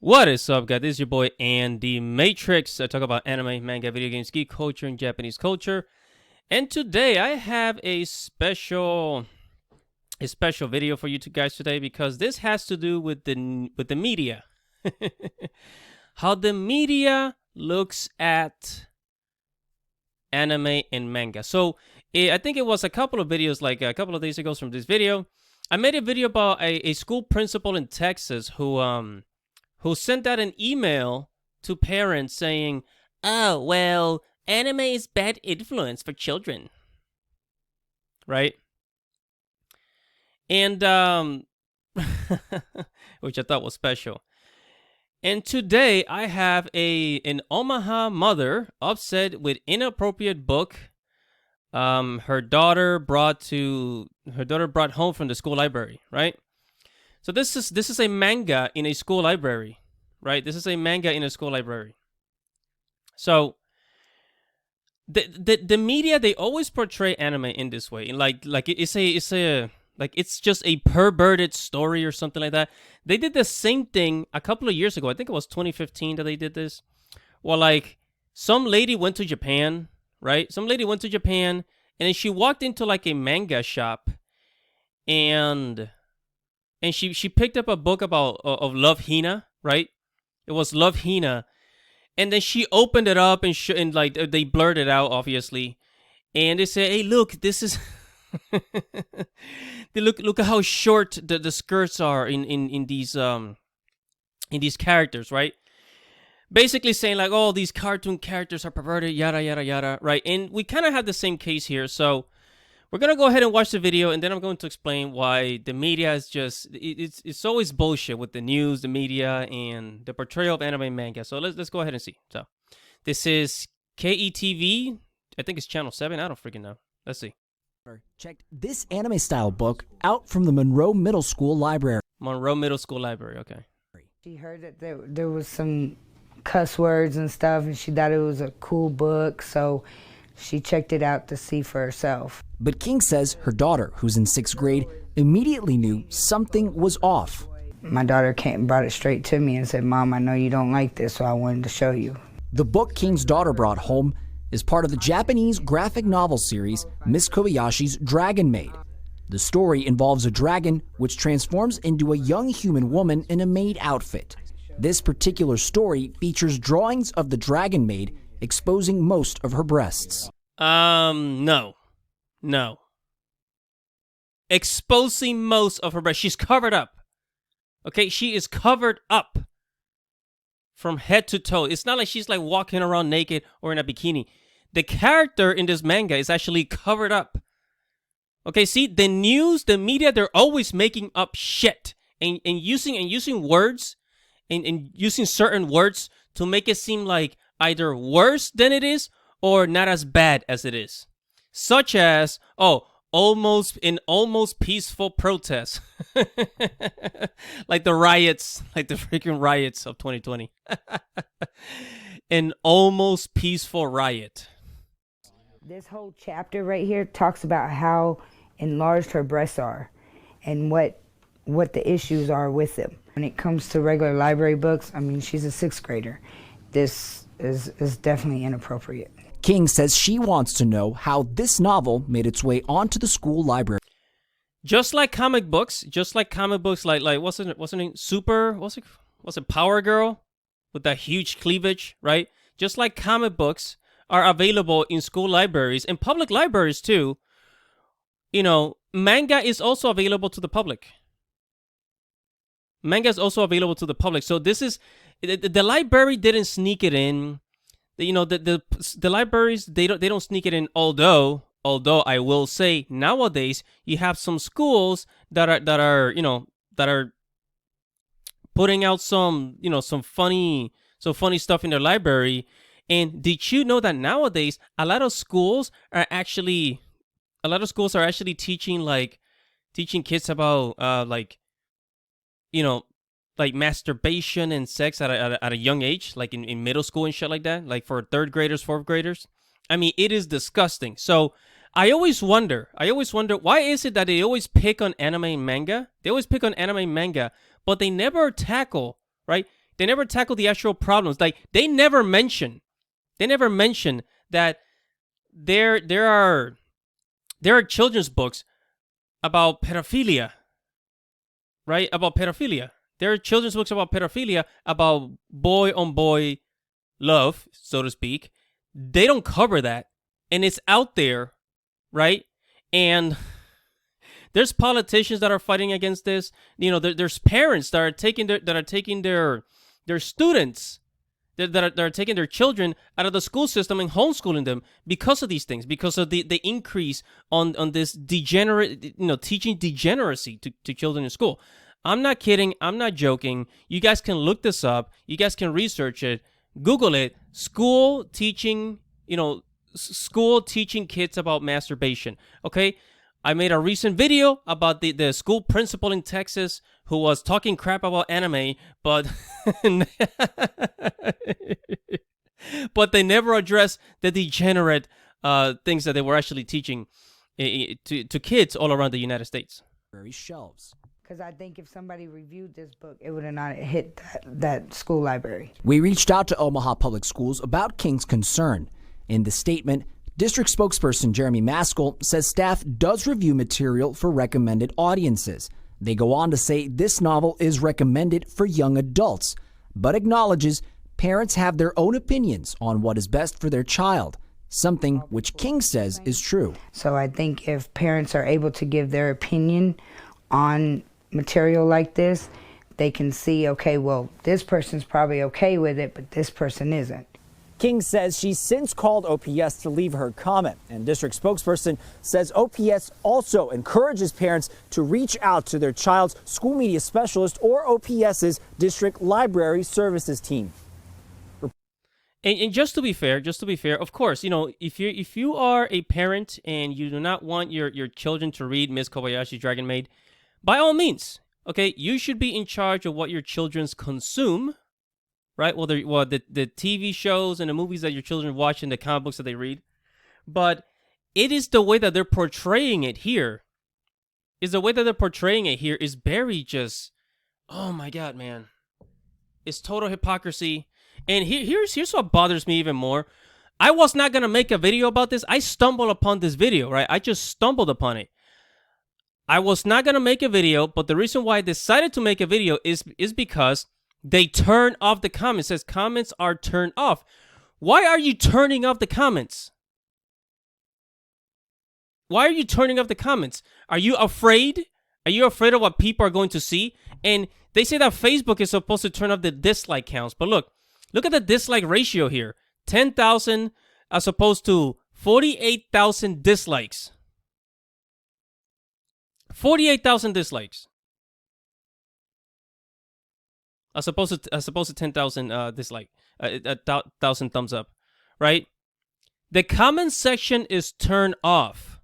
What is up, guys? This is your boy Andy Matrix. I talk about anime, manga, video games, geek culture, and Japanese culture. And today I have a special video for you two guys today because this has to do with the media. How the media looks at anime and manga. So I think it was a couple of videos, like a couple of days ago from this video. I made a video about a school principal in Texas who sent out an email to parents saying, "Oh, well, anime is bad influence for children." Right? And which I thought was special. And today I have an Omaha mother upset with inappropriate book her daughter brought home from the school library, right? So this is a manga in a school library, right? This is a manga in a school library. So the media, they always portray anime in this way, like it's just a perverted story or something like that. They did the same thing a couple of years ago. I think it was 2015 that they did this. Well, like some lady went to Japan, right? Some lady went to Japan and then she walked into like a manga shop and she picked up a book about of Love Hina, right? It was Love Hina, and then she opened it up and like they blurred it out, obviously, and they said, "Hey, look, this is." look at how short the skirts are in these characters, right? Basically saying like, "Oh, these cartoon characters are perverted, yada yada yada," right? And we kind of have the same case here, so. We're going to go ahead and watch the video, and then I'm going to explain why the media is just... It's always bullshit with the news, the media, and the portrayal of anime and manga. So let's go ahead and see. So this is KETV. I think it's Channel 7. I don't freaking know. Let's see. Checked this anime-style book out from the Monroe Middle School Library. Monroe Middle School Library, okay. She heard that there was some cuss words and stuff, and she thought it was a cool book, so... she checked it out to see for herself. But King says her daughter, who's in 6th grade, immediately knew something was off. My daughter came and brought it straight to me and said, "Mom, I know you don't like this, so I wanted to show you." The book King's daughter brought home is part of the Japanese graphic novel series Miss Kobayashi's Dragon Maid. The story involves a dragon which transforms into a young human woman in a maid outfit. This particular story features drawings of the Dragon Maid exposing most of her breasts. No. Exposing most of her breasts. She's covered up. Okay, she is covered up from head to toe. It's not like she's like walking around naked or in a bikini. The character in this manga is actually covered up. Okay, see, the news, the media, they're always making up shit and using words and using certain words to make it seem like either worse than it is or not as bad as it is. Such as, almost peaceful protest. Like the riots, like the freaking riots of 2020. An almost peaceful riot. This whole chapter right here talks about how enlarged her breasts are and what the issues are with them. When it comes to regular library books, I mean, she's a 6th grader. This is definitely inappropriate. King says she wants to know how this novel made its way onto the school library. Just like comic books, like wasn't it Power Girl with that huge cleavage, right? Just like comic books are available in school libraries and public libraries too. You know, manga is also available to the public. Manga is also available to the public. So this is the library didn't sneak it in. You know, the libraries, they don't sneak it in. Although I will say nowadays you have some schools that are putting out some funny stuff in their library. And did you know that nowadays a lot of schools are actually teaching kids about like masturbation and sex at a young age, like in middle school and shit like that, like for 3rd graders, 4th graders. I mean, it is disgusting. So I always wonder, why is it that they always pick on anime and manga? They always pick on anime and manga, but they never tackle, right? They never tackle the actual problems. Like, they never mention that there are children's books about pedophilia, right? About pedophilia. There are children's books about pedophilia, about boy on boy love, so to speak. They don't cover that, and it's out there, right? And there's politicians that are fighting against this. You know, there's parents that are taking their students that are taking their children out of the school system and homeschooling them because of these things, because of the increase on this degenerate, teaching degeneracy to children in school. I'm not kidding. I'm not joking. You guys can look this up. You guys can research it. Google it. School teaching kids about masturbation. Okay? I made a recent video about the school principal in Texas who was talking crap about anime, but but they never addressed the degenerate things that they were actually teaching to kids all around the United States. Shelves. Because I think if somebody reviewed this book, it would have not hit that school library. We reached out to Omaha Public Schools about King's concern. In the statement, District spokesperson Jeremy Maskell says staff does review material for recommended audiences. They go on to say this novel is recommended for young adults, but acknowledges parents have their own opinions on what is best for their child, something which King says is true. So I think if parents are able to give their opinion on material like this, they can see, okay, well, this person's probably okay with it, but this person isn't. King says she's since called OPS to leave her comment, and district spokesperson says OPS also encourages parents to reach out to their child's school media specialist or OPS's district library services team. And just to be fair, of course, if you are a parent and you do not want your children to read Miss Kobayashi Dragon Maid, by all means, okay, you should be in charge of what your children's consume, right? Well, the TV shows and the movies that your children watch and the comic books that they read. But it is the way that they're portraying it here. Is very just, oh my God, man. It's total hypocrisy. And here's what bothers me even more. I was not going to make a video about this. I stumbled upon this video, right? I just stumbled upon it. I was not going to make a video, but the reason why I decided to make a video is because they turn off the comments. It says comments are turned off. Why are you turning off the comments? Why are you turning off the comments? Are you afraid? Are you afraid of what people are going to see? And they say that Facebook is supposed to turn off the dislike counts. But look at the dislike ratio here. 10,000 as opposed to 48,000 dislikes. 48,000 dislikes. As opposed to 10,000 dislike, 1,000 thumbs up, right? The comment section is turned off.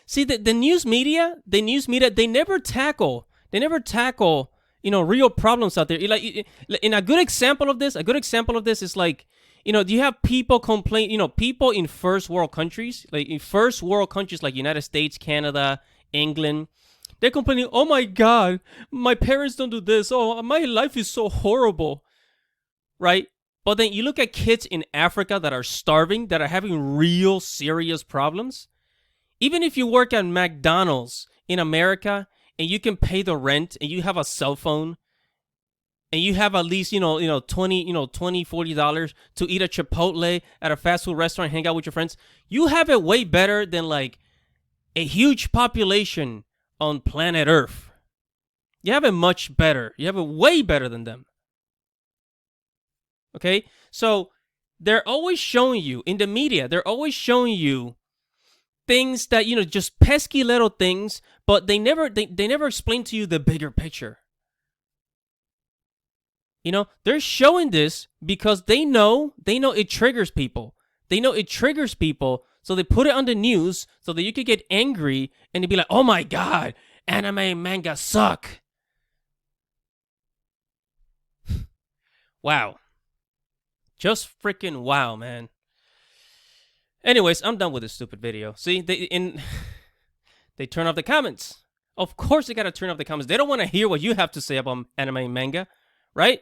See, the news media, they never tackle, real problems out there. In a good example of this is like, do you have people complain, people in first world countries like United States, Canada, England, they're complaining, oh my God, my parents don't do this. Oh, my life is so horrible, right? But then you look at kids in Africa that are starving, that are having real serious problems. Even if you work at McDonald's in America and you can pay the rent and you have a cell phone and you have at least, $20, $40 to eat a Chipotle at a fast food restaurant, hang out with your friends, you have it way better than like a huge population on planet Earth. You have it much better. You have it way better than them. Okay? So they're always showing you, in the media, they're always showing you things that, just pesky little things, but they never explain to you the bigger picture. They're showing this because they know it triggers people. So they put it on the news so that you could get angry and they'd be like, oh my God, anime and manga suck. Wow. Just freaking wow, man. Anyways, I'm done with this stupid video. See, they turn off the comments. Of course they gotta turn off the comments. They don't want to hear what you have to say about anime and manga, right?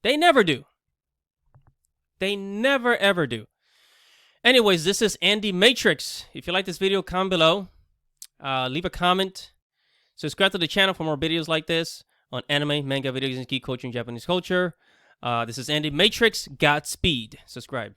They never do. They never ever do. Anyways, this is Andy Matrix. If you like this video, comment below. Leave a comment. Subscribe to the channel for more videos like this on anime, manga, video games, geek culture, and Japanese culture. This is Andy Matrix. Godspeed. Subscribe.